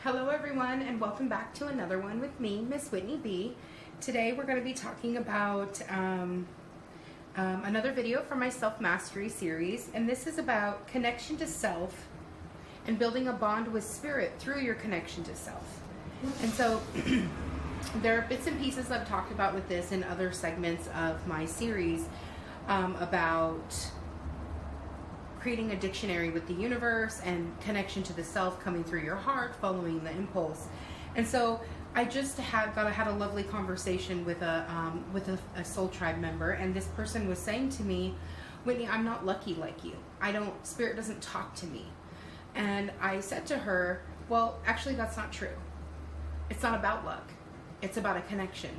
Hello everyone, and welcome back to another one with me, Miss Whitney B. Today we're going to be talking about another video from my self-mastery series, and this is about connection to self and building a bond with spirit through your connection to self. And so there are bits and pieces I've talked about with this in other segments of my series about creating a dictionary with the universe and connection to the self coming through your heart, following the impulse. And so I just had a lovely conversation with a Soul Tribe member, and this person was saying to me, Whitney, I'm not lucky like you. Spirit doesn't talk to me. And I said to her, well, actually that's not true. It's not about luck. It's about a connection.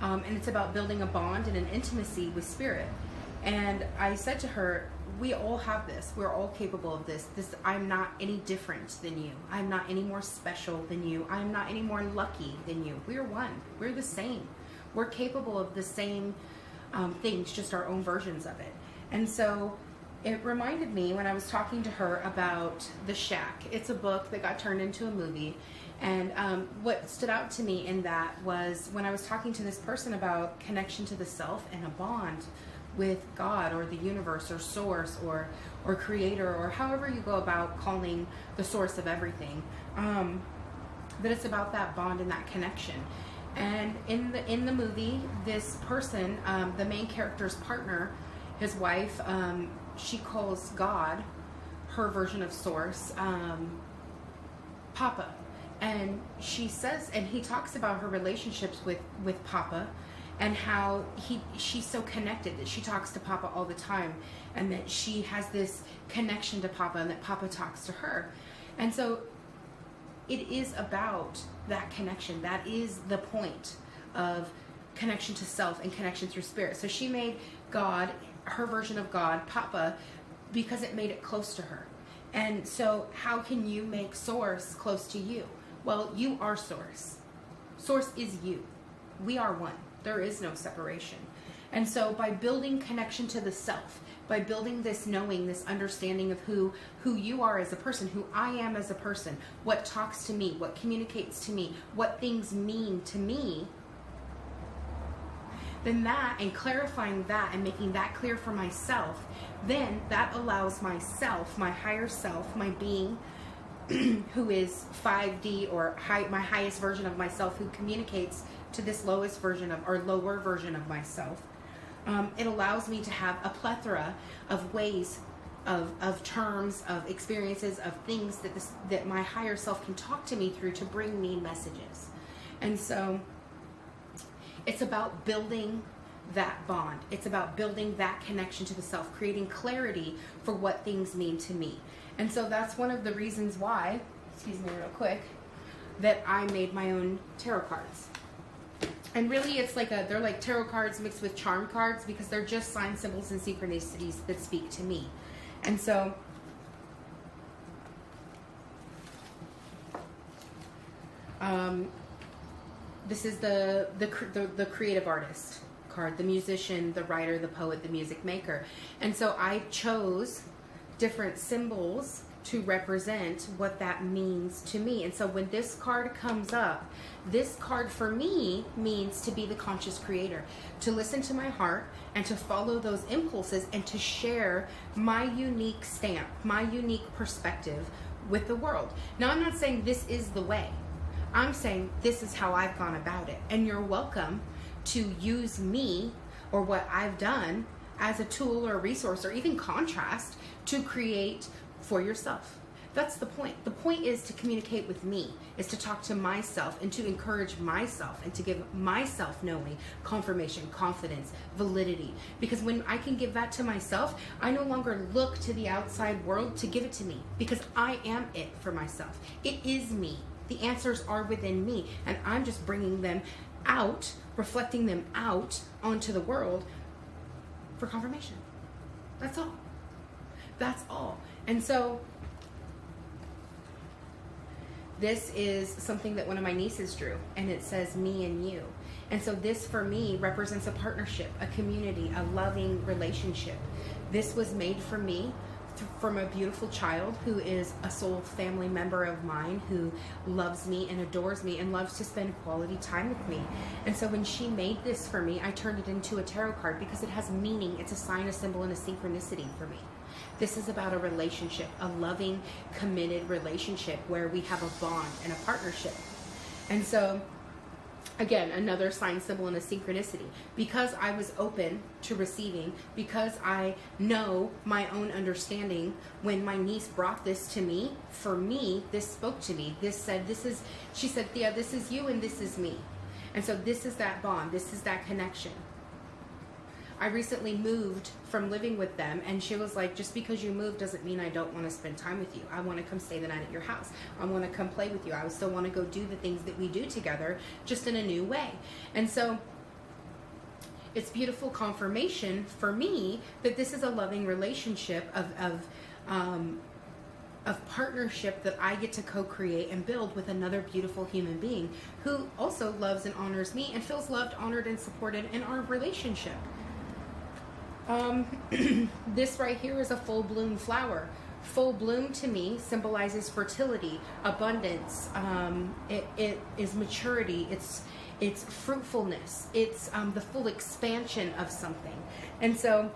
And it's about building a bond and an intimacy with spirit. And I said to her, we all have this. We're all capable of this. I'm not any different than you. I'm not any more special than you. I'm not any more lucky than you. We're one. We're the same. We're capable of the same things, just our own versions of it. And so it reminded me when I was talking to her about The Shack. It's a book that got turned into a movie. And what stood out to me in that was when I was talking to this person about connection to the self and a bond with God or the universe or source or creator, or however you go about calling the source of everything, that it's about that bond and that connection. And in the movie, this person, the main character's partner, his wife, she calls God, her version of source, Papa. And she says, and he talks about her relationships with Papa, and how she's so connected, that she talks to Papa all the time, and that she has this connection to Papa, and that Papa talks to her. And so it is about that connection. That is the point of connection to self and connection through spirit. So she made God, her version of God, Papa, because it made it close to her. And so how can you make source close to you? Well, you are source. Source is you. We are one. There is no separation. And so by building connection to the self, by building this knowing, this understanding of who you are as a person, who I am as a person, what talks to me, what communicates to me, what things mean to me, then that, and clarifying that and making that clear for myself, then that allows myself, my higher self, my being, who is 5D or my highest version of myself, who communicates to this lowest version of, or lower version of myself. It allows me to have a plethora of ways, of terms, of experiences, of things that my higher self can talk to me through to bring me messages. And so it's about building that bond. It's about building that connection to the self, creating clarity for what things mean to me. And so that's one of the reasons why, excuse me real quick, that I made my own tarot cards. And really it's they're like tarot cards mixed with charm cards, because they're just signs, symbols, and synchronicities that speak to me. And so this is the creative artist card, the musician, the writer, the poet, the music maker. And so I chose different symbols to represent what that means to me. And so when this card comes up, this card for me means to be the conscious creator, to listen to my heart and to follow those impulses and to share my unique stamp, my unique perspective with the world. Now, I'm not saying this is the way. I'm saying this is how I've gone about it. And you're welcome to use me or what I've done as a tool or a resource or even contrast to create for yourself. That's the point. The point is to communicate with me, is to talk to myself and to encourage myself and to give myself knowing, confirmation, confidence, validity. Because when I can give that to myself, I no longer look to the outside world to give it to me, because I am it for myself. It is me. The answers are within me, and I'm just bringing them out, reflecting them out onto the world for confirmation. That's all. That's all. And so this is something that one of my nieces drew, and it says me and you. And so this for me represents a partnership, a community, a loving relationship. This was made for me from a beautiful child who is a soul family member of mine, who loves me and adores me and loves to spend quality time with me. And so when she made this for me, I turned it into a tarot card because it has meaning. It's a sign, a symbol, and a synchronicity for me. This is about a relationship, a loving, committed relationship where we have a bond and a partnership. And so, again, another sign, symbol, and a synchronicity. Because I was open to receiving, because I know my own understanding, when my niece brought this to me, for me, this spoke to me. This said, she said, Thea, this is you and this is me. And so this is that bond. This is that connection. I recently moved from living with them, and she was like, just because you moved doesn't mean I don't want to spend time with you. I want to come stay the night at your house. I want to come play with you. I still want to go do the things that we do together, just in a new way. And so it's beautiful confirmation for me that this is a loving relationship of partnership that I get to co-create and build with another beautiful human being who also loves and honors me and feels loved, honored, and supported in our relationship. This right here is a full bloom flower. Full bloom to me symbolizes fertility, abundance. It is maturity. It's fruitfulness. It's the full expansion of something. And so,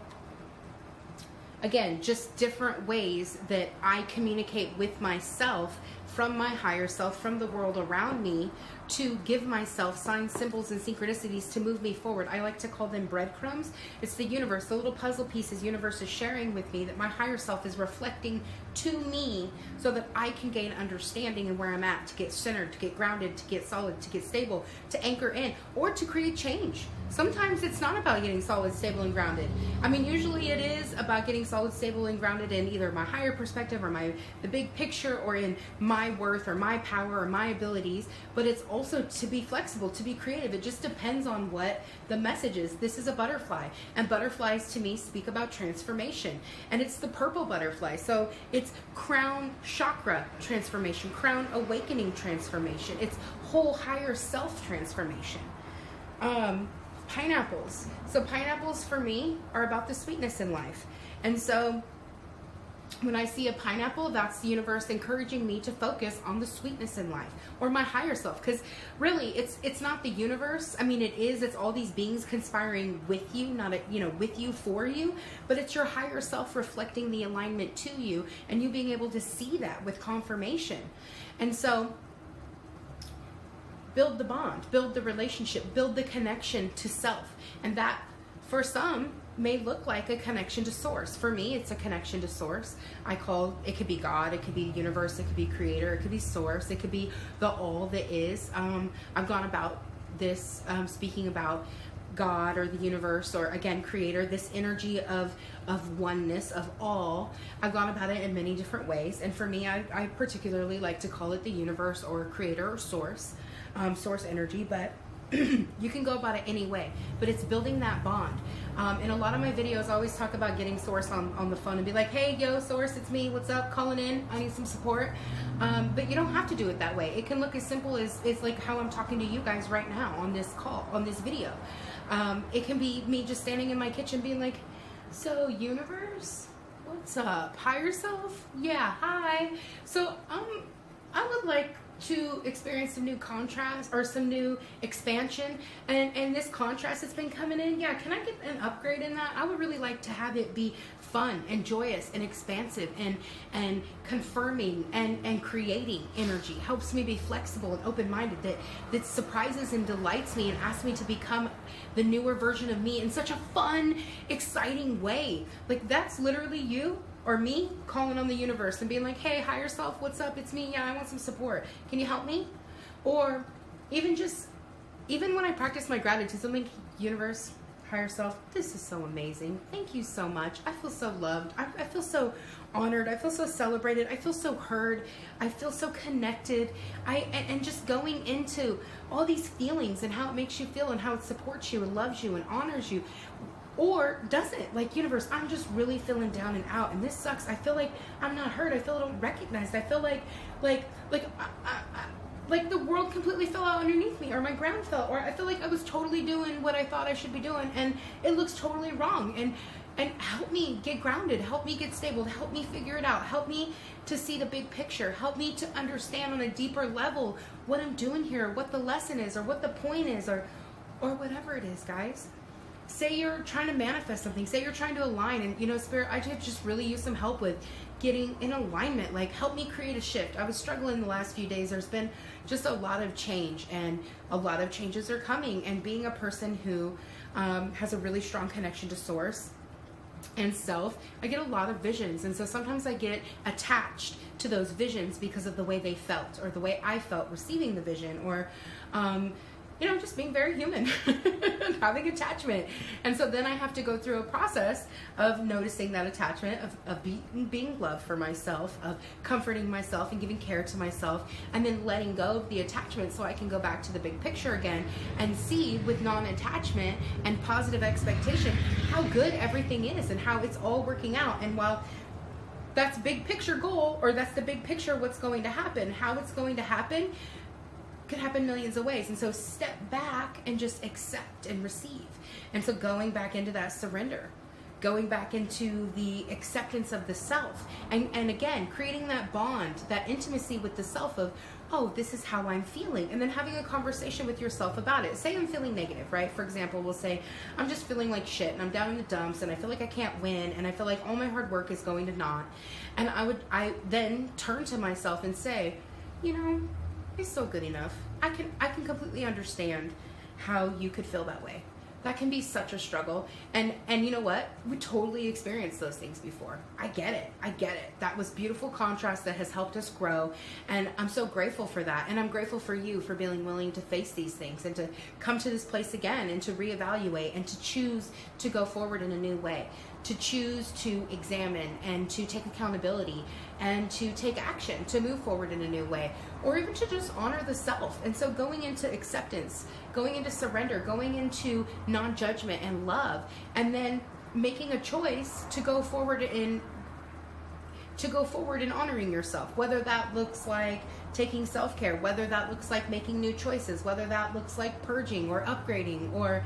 again, just different ways that I communicate with myself, from my higher self, from the world around me, to give myself signs, symbols, and synchronicities to move me forward. I like to call them breadcrumbs. It's the universe, the little puzzle pieces universe is sharing with me that my higher self is reflecting to me so that I can gain understanding in where I'm at, to get centered, to get grounded, to get solid, to get stable, to anchor in, or to create change. Sometimes it's not about getting solid, stable, and grounded. I mean, usually it is about getting solid, stable, and grounded in either my higher perspective or the big picture, or in my worth or my power or my abilities, but it's also to be flexible, to be creative. It just depends on what the message is. This is a butterfly, and butterflies to me speak about transformation, and it's the purple butterfly. So it's crown chakra transformation, crown awakening transformation. It's whole higher self transformation. Pineapples. So pineapples for me are about the sweetness in life. And so when I see a pineapple, that's the universe encouraging me to focus on the sweetness in life, or my higher self. Because really, it's not the universe. I mean, it is. It's all these beings conspiring with you, not with you, for you. But it's your higher self reflecting the alignment to you, and you being able to see that with confirmation. And so, build the bond, build the relationship, build the connection to self. And that, for some, may look like a connection to source. For me, it's a connection to source. It could be God, it could be universe, it could be creator, it could be source, it could be the all that is. I've gone about this speaking about God or the universe, or again, creator, this energy of oneness, of all. I've gone about it in many different ways. And for me, I particularly like to call it the universe or creator or source, source energy, but you can go about it any way, but it's building that bond. In a lot of my videos, I always talk about getting source on the phone and be like, hey, yo, source, it's me. What's up? Calling in. I need some support. But you don't have to do it that way. It can look as simple as like how I'm talking to you guys right now on this call, on this video. It can be me just standing in my kitchen being like, so universe, what's up? Higher self? Yeah, hi. So I would like to experience some new contrast or some new expansion, and this contrast that's been coming in, yeah, can I get an upgrade in that? I would really like to have it be fun and joyous and expansive and confirming and creating energy. Helps me be flexible and open-minded, that surprises and delights me and asks me to become the newer version of me in such a fun, exciting way. Like, that's literally you or me calling on the universe and being like, hey, higher self, what's up? It's me. Yeah, I want some support. Can you help me? Or even when I practice my gratitude, I'm like, universe, higher self, this is so amazing. Thank you so much. I feel so loved. I feel so honored. I feel so celebrated. I feel so heard. I feel so connected. And just going into all these feelings and how it makes you feel and how it supports you and loves you and honors you. Or does it? Like, universe, I'm just really feeling down and out, and this sucks. I feel like I'm not heard. I feel I don't recognized. I feel like the world completely fell out underneath me, or my ground fell, or I feel like I was totally doing what I thought I should be doing, and it looks totally wrong. and help me get grounded, help me get stable, help me figure it out, help me to see the big picture, help me to understand on a deeper level what I'm doing here, what the lesson is, or what the point is, or whatever it is, guys. Say you're trying to manifest something, say you're trying to align, and, you know, Spirit, I just really use some help with getting in alignment. Like, help me create a shift. I was struggling the last few days. There's been just a lot of change, and a lot of changes are coming, and being a person who has a really strong connection to source and self, I get a lot of visions, and so sometimes I get attached to those visions because of the way they felt, or the way I felt receiving the vision, or you know, just being very human, having attachment. And so then I have to go through a process of noticing that attachment, of being love for myself, of comforting myself and giving care to myself, and then letting go of the attachment so I can go back to the big picture again and see with non-attachment and positive expectation how good everything is and how it's all working out. And while that's big picture goal, or that's the big picture what's going to happen, how it's going to happen could happen millions of ways. And so step back and just accept and receive. And so going back into that surrender, going back into the acceptance of the self, and again creating that bond, that intimacy with the self of, oh, this is how I'm feeling, and then having a conversation with yourself about it. Say I'm feeling negative, right? For example, we'll say I'm just feeling like shit, and I'm down in the dumps, and I feel like I can't win, and I feel like all my hard work is going to naught. And I then turn to myself and say, you know, it's so good enough. I can completely understand how you could feel that way. That can be such a struggle. And you know what? We totally experienced those things before. I get it. That was beautiful contrast that has helped us grow. And I'm so grateful for that. And I'm grateful for you for being willing to face these things and to come to this place again and to reevaluate and to choose to go forward in a new way, to choose to examine and to take accountability and to take action, to move forward in a new way, or even to just honor the self. And so going into acceptance, going into surrender, going into non-judgment and love, and then making a choice to go forward in honoring yourself, whether that looks like taking self-care, whether that looks like making new choices, whether that looks like purging or upgrading, or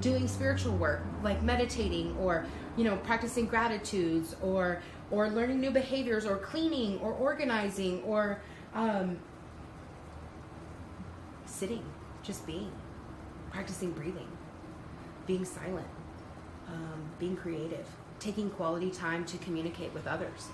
doing spiritual work like meditating, or, you know, practicing gratitudes, or learning new behaviors, or cleaning, or organizing, or sitting, just being, practicing breathing, being silent, being creative, taking quality time to communicate with others,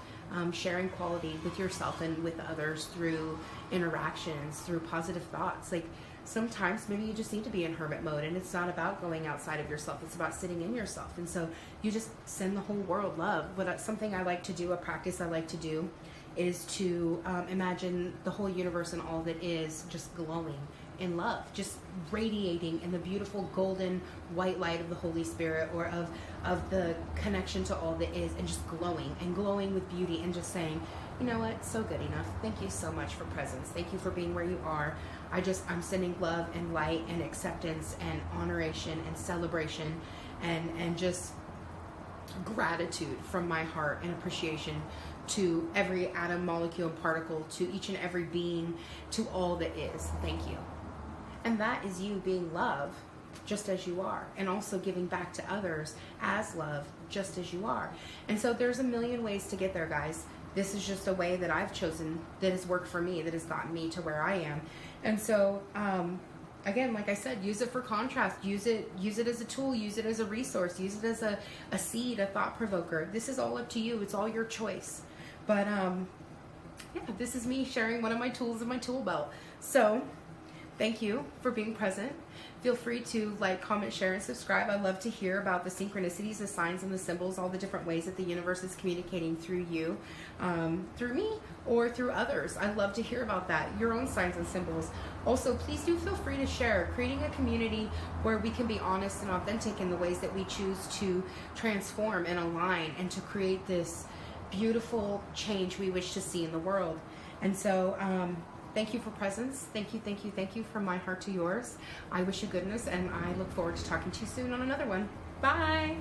sharing quality with yourself and with others through interactions, through positive thoughts. Like, sometimes maybe you just need to be in hermit mode, and it's not about going outside of yourself, it's about sitting in yourself. And so you just send the whole world love. Something I like to do, a practice I like to do, is to imagine the whole universe and all that is just glowing in love, just radiating in the beautiful golden white light of the Holy Spirit, or of the connection to all that is, and just glowing with beauty, and just saying, you know what, so good enough. Thank you so much for presence. Thank you for being where you are. I'm sending love and light and acceptance and honoration and celebration and just gratitude from my heart, and appreciation to every atom, molecule, and particle, to each and every being, to all that is. Thank you. And that is you being love just as you are, and also giving back to others as love just as you are. And so there's a million ways to get there, guys. This is just a way that I've chosen that has worked for me, that has gotten me to where I am. And so again, like I said, use it for contrast, use it as a tool, use it as a resource, use it as a seed, a thought provoker. This is all up to you. It's all your choice. But yeah, this is me sharing one of my tools in my tool belt. So thank you for being present. Feel free to like, comment, share, and subscribe. I love to hear about the synchronicities, the signs, and the symbols, all the different ways that the universe is communicating through you, through me, or through others. I love to hear about that, your own signs and symbols. Also, please do feel free to share, creating a community where we can be honest and authentic in the ways that we choose to transform and align, and to create this beautiful change we wish to see in the world. And so, thank you for presence. Thank you from my heart to yours. I wish you goodness, and I look forward to talking to you soon on another one. Bye.